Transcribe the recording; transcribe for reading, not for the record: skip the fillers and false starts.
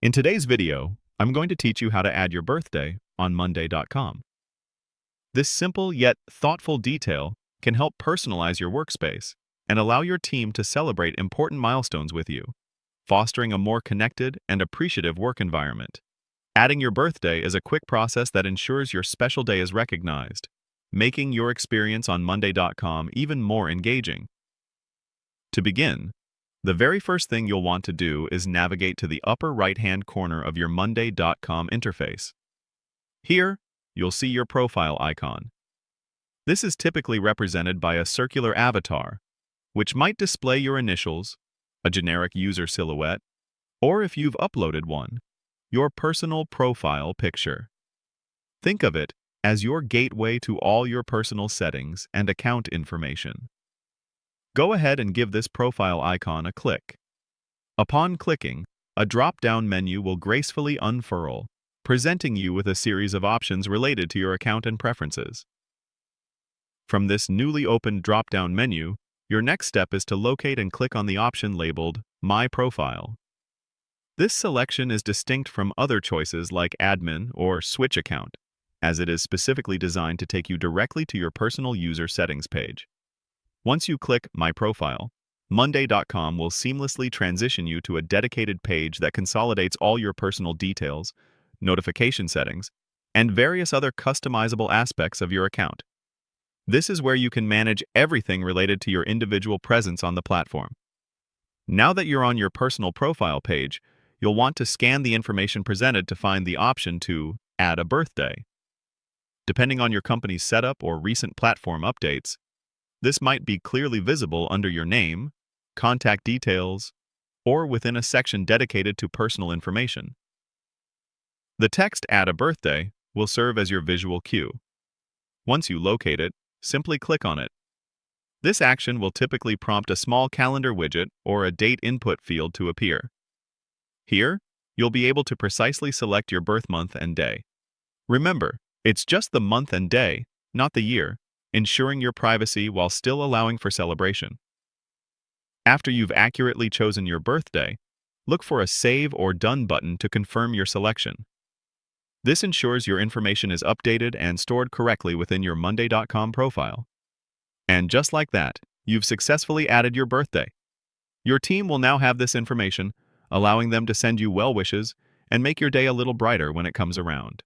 In today's video, I'm going to teach you how to add your birthday on Monday.com. This simple yet thoughtful detail can help personalize your workspace and allow your team to celebrate important milestones with you, fostering a more connected and appreciative work environment. Adding your birthday is a quick process that ensures your special day is recognized, making your experience on Monday.com even more engaging. To begin, the very first thing you'll want to do is navigate to the upper right-hand corner of your Monday.com interface. Here, you'll see your profile icon. This is typically represented by a circular avatar, which might display your initials, a generic user silhouette, or if you've uploaded one, your personal profile picture. Think of it as your gateway to all your personal settings and account information. Go ahead and give this profile icon a click. Upon clicking, a drop-down menu will gracefully unfurl, presenting you with a series of options related to your account and preferences. From this newly opened drop-down menu, your next step is to locate and click on the option labeled My Profile. This selection is distinct from other choices like Admin or Switch Account, as it is specifically designed to take you directly to your personal user settings page. Once you click My Profile, Monday.com will seamlessly transition you to a dedicated page that consolidates all your personal details, notification settings, and various other customizable aspects of your account. This is where you can manage everything related to your individual presence on the platform. Now that you're on your personal profile page, you'll want to scan the information presented to find the option to add a birthday. Depending on your company's setup or recent platform updates, this might be clearly visible under your name, contact details, or within a section dedicated to personal information. The text Add a Birthday will serve as your visual cue. Once you locate it, simply click on it. This action will typically prompt a small calendar widget or a date input field to appear. Here, you'll be able to precisely select your birth month and day. Remember, it's just the month and day, not the year, ensuring your privacy while still allowing for celebration. After you've accurately chosen your birthday, look for a Save or Done button to confirm your selection. This ensures your information is updated and stored correctly within your Monday.com profile. And just like that, you've successfully added your birthday. Your team will now have this information, allowing them to send you well wishes and make your day a little brighter when it comes around.